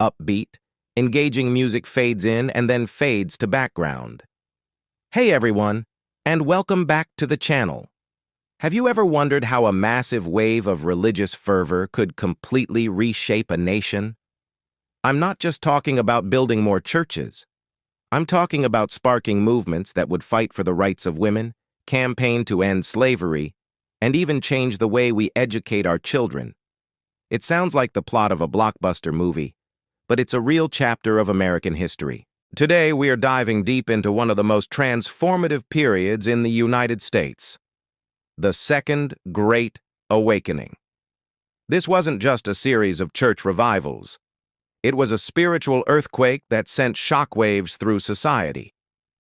upbeat, engaging music fades in and then fades to background. Hey everyone, and welcome back to the channel. Have you ever wondered how a massive wave of religious fervor could completely reshape a nation? I'm not just talking about building more churches. I'm talking about sparking movements that would fight for the rights of women, campaign to end slavery, and even change the way we educate our children. It sounds like the plot of a blockbuster movie, but it's a real chapter of American history. Today, we are diving deep into one of the most transformative periods in the United States, the Second Great Awakening. This wasn't just a series of church revivals. It was a spiritual earthquake that sent shockwaves through society,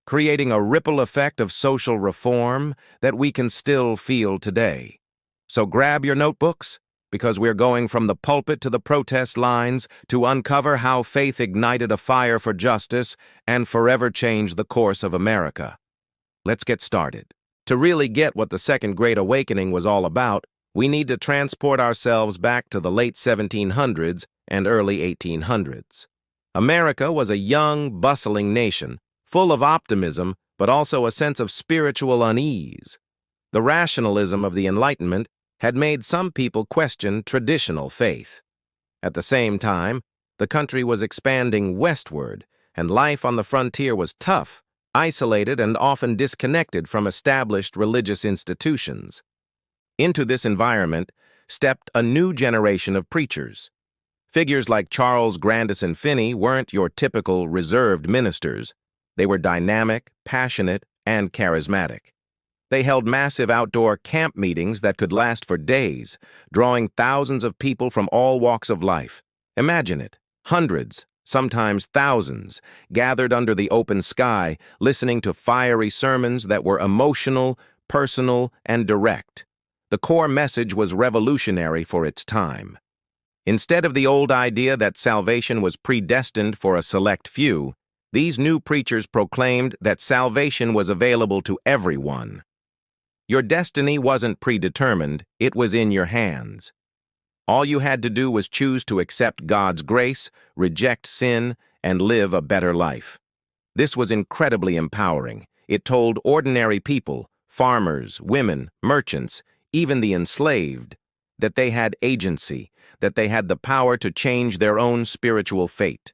creating a ripple effect of social reform that we can still feel today. So grab your notebooks, because we're going from the pulpit to the protest lines to uncover how faith ignited a fire for justice and forever changed the course of America. Let's get started. To really get what the Second Great Awakening was all about, we need to transport ourselves back to the late 1700s and early 1800s. America was a young, bustling nation, full of optimism, but also a sense of spiritual unease. The rationalism of the Enlightenment had made some people question traditional faith. At the same time, the country was expanding westward, and life on the frontier was tough, isolated, and often disconnected from established religious institutions. Into this environment stepped a new generation of preachers. Figures like Charles Grandison Finney weren't your typical reserved ministers. They were dynamic, passionate, and charismatic. They held massive outdoor camp meetings that could last for days, drawing thousands of people from all walks of life. Imagine it, hundreds, sometimes thousands, gathered under the open sky, listening to fiery sermons that were emotional, personal, and direct. The core message was revolutionary for its time. Instead of the old idea that salvation was predestined for a select few, these new preachers proclaimed that salvation was available to everyone. Your destiny wasn't predetermined, it was in your hands. All you had to do was choose to accept God's grace, reject sin, and live a better life. This was incredibly empowering. It told ordinary people, farmers, women, merchants, even the enslaved, that they had agency, that they had the power to change their own spiritual fate.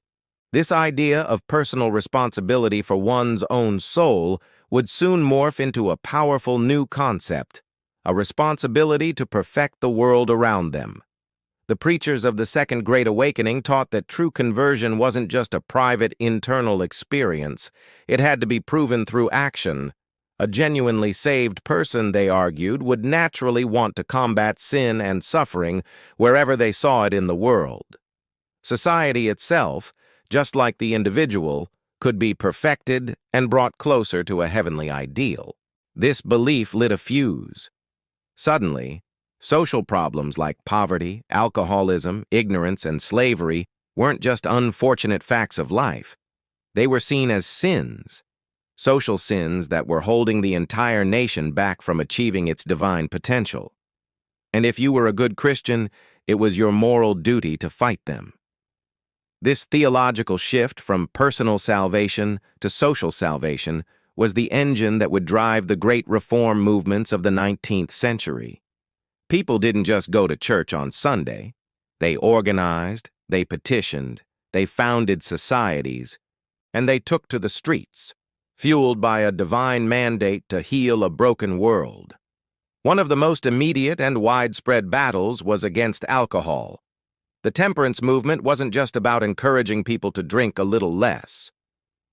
This idea of personal responsibility for one's own soul would soon morph into a powerful new concept, a responsibility to perfect the world around them. The preachers of the Second Great Awakening taught that true conversion wasn't just a private internal experience. It had to be proven through action. A genuinely saved person, they argued, would naturally want to combat sin and suffering wherever they saw it in the world. Society itself, just like the individual, could be perfected and brought closer to a heavenly ideal. This belief lit a fuse. Suddenly, social problems like poverty, alcoholism, ignorance, and slavery weren't just unfortunate facts of life. They were seen as sins, social sins that were holding the entire nation back from achieving its divine potential. And if you were a good Christian, it was your moral duty to fight them. This theological shift from personal salvation to social salvation was the engine that would drive the great reform movements of the 19th century. People didn't just go to church on Sunday. They organized, they petitioned, they founded societies, and they took to the streets, fueled by a divine mandate to heal a broken world. One of the most immediate and widespread battles was against alcohol. The temperance movement wasn't just about encouraging people to drink a little less.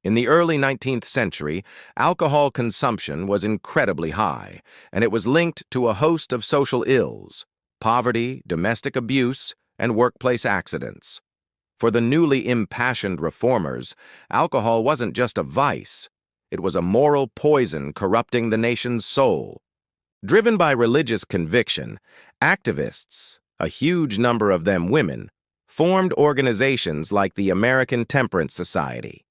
In the early 19th century, alcohol consumption was incredibly high, and it was linked to a host of social ills: poverty, domestic abuse, and workplace accidents. For the newly impassioned reformers, alcohol wasn't just a vice. It was a moral poison corrupting the nation's soul. Driven by religious conviction, activists, a huge number of them women, formed organizations like the American Temperance Society.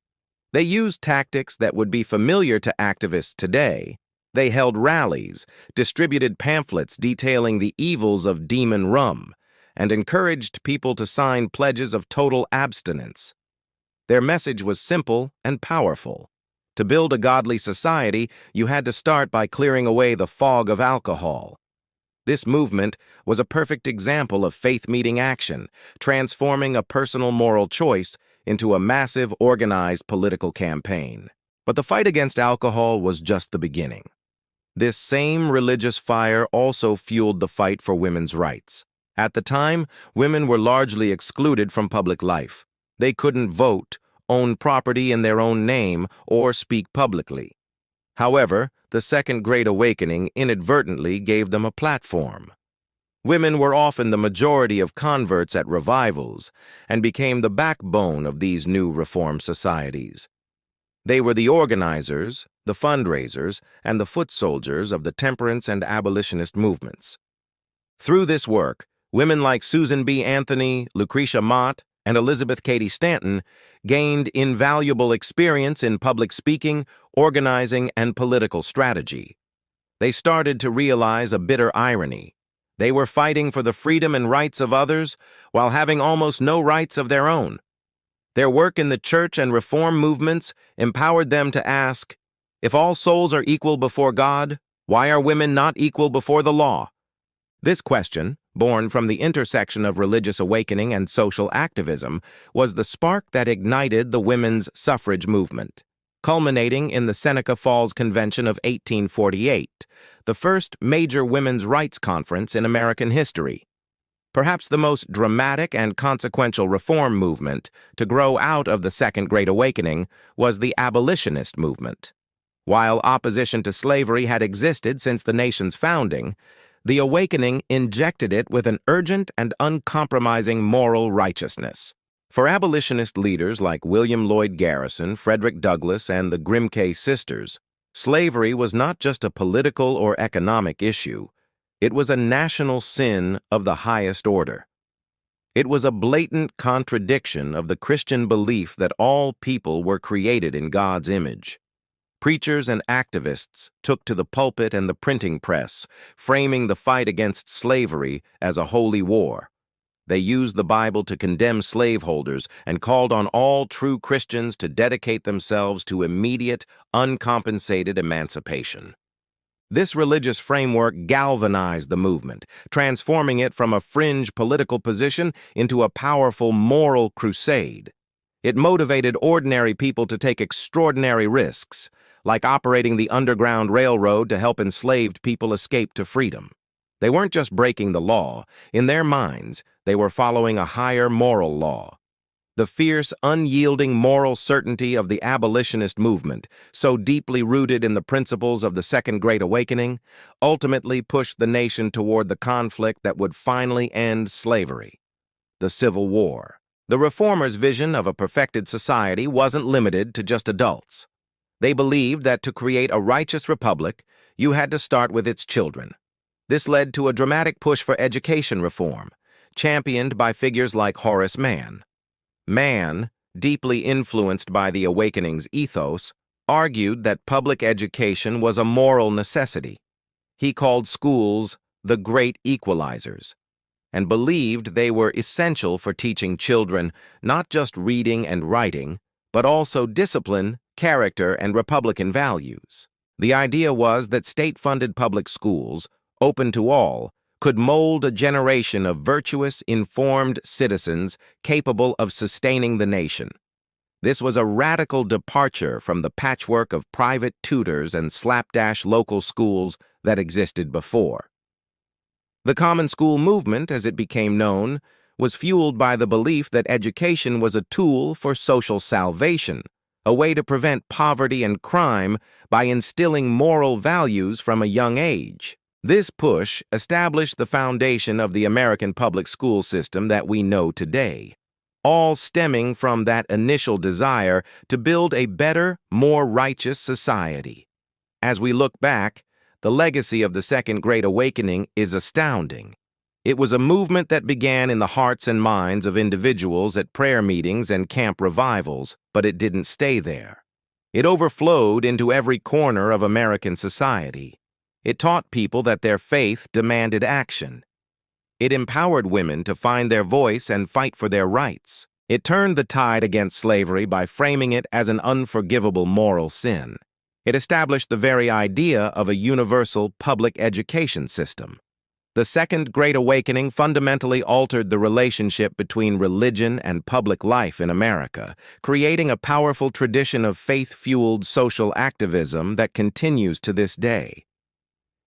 They used tactics that would be familiar to activists today. They held rallies, distributed pamphlets detailing the evils of demon rum, and encouraged people to sign pledges of total abstinence. Their message was simple and powerful. To build a godly society, you had to start by clearing away the fog of alcohol. This movement was a perfect example of faith-meeting action, transforming a personal moral choice into a massive, organized political campaign. But the fight against alcohol was just the beginning. This same religious fire also fueled the fight for women's rights. At the time, women were largely excluded from public life. They couldn't vote, own property in their own name, or speak publicly. However, the Second Great Awakening inadvertently gave them a platform. Women were often the majority of converts at revivals and became the backbone of these new reform societies. They were the organizers, the fundraisers, and the foot soldiers of the temperance and abolitionist movements. Through this work, women like Susan B. Anthony, Lucretia Mott, and Elizabeth Cady Stanton gained invaluable experience in public speaking, organizing, and political strategy. They started to realize a bitter irony. They were fighting for the freedom and rights of others while having almost no rights of their own. Their work in the church and reform movements empowered them to ask, if all souls are equal before God, why are women not equal before the law? This question, born from the intersection of religious awakening and social activism, was the spark that ignited the women's suffrage movement, culminating in the Seneca Falls Convention of 1848, the first major women's rights conference in American history. Perhaps the most dramatic and consequential reform movement to grow out of the Second Great Awakening was the abolitionist movement. While opposition to slavery had existed since the nation's founding, the Awakening injected it with an urgent and uncompromising moral righteousness. For abolitionist leaders like William Lloyd Garrison, Frederick Douglass, and the Grimke sisters, slavery was not just a political or economic issue. It was a national sin of the highest order. It was a blatant contradiction of the Christian belief that all people were created in God's image. Preachers and activists took to the pulpit and the printing press, framing the fight against slavery as a holy war. They used the Bible to condemn slaveholders and called on all true Christians to dedicate themselves to immediate, uncompensated emancipation. This religious framework galvanized the movement, transforming it from a fringe political position into a powerful moral crusade. It motivated ordinary people to take extraordinary risks, like operating the Underground Railroad to help enslaved people escape to freedom. They weren't just breaking the law. In their minds, they were following a higher moral law. The fierce, unyielding moral certainty of the abolitionist movement, so deeply rooted in the principles of the Second Great Awakening, ultimately pushed the nation toward the conflict that would finally end slavery: the Civil War. The reformers' vision of a perfected society wasn't limited to just adults. They believed that to create a righteous republic, you had to start with its children. This led to a dramatic push for education reform, championed by figures like Horace Mann. Mann, deeply influenced by the Awakening's ethos, argued that public education was a moral necessity. He called schools the great equalizers, and believed they were essential for teaching children not just reading and writing, but also discipline, character, and Republican values. The idea was that state-funded public schools, open to all, could mold a generation of virtuous, informed citizens capable of sustaining the nation. This was a radical departure from the patchwork of private tutors and slapdash local schools that existed before. The common school movement, as it became known, was fueled by the belief that education was a tool for social salvation, a way to prevent poverty and crime by instilling moral values from a young age. This push established the foundation of the American public school system that we know today, all stemming from that initial desire to build a better, more righteous society. As we look back, the legacy of the Second Great Awakening is astounding. It was a movement that began in the hearts and minds of individuals at prayer meetings and camp revivals, but it didn't stay there. It overflowed into every corner of American society. It taught people that their faith demanded action. It empowered women to find their voice and fight for their rights. It turned the tide against slavery by framing it as an unforgivable moral sin. It established the very idea of a universal public education system. The Second Great Awakening fundamentally altered the relationship between religion and public life in America, creating a powerful tradition of faith-fueled social activism that continues to this day.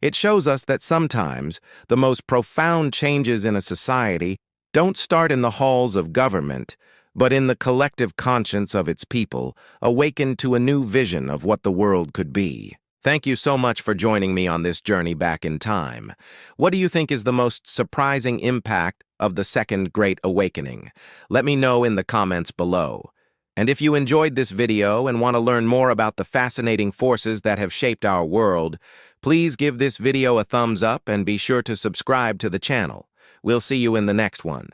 It shows us that sometimes the most profound changes in a society don't start in the halls of government, but in the collective conscience of its people, awakened to a new vision of what the world could be. Thank you so much for joining me on this journey back in time. What do you think is the most surprising impact of the Second Great Awakening? Let me know in the comments below. And if you enjoyed this video and want to learn more about the fascinating forces that have shaped our world, please give this video a thumbs up and be sure to subscribe to the channel. We'll see you in the next one.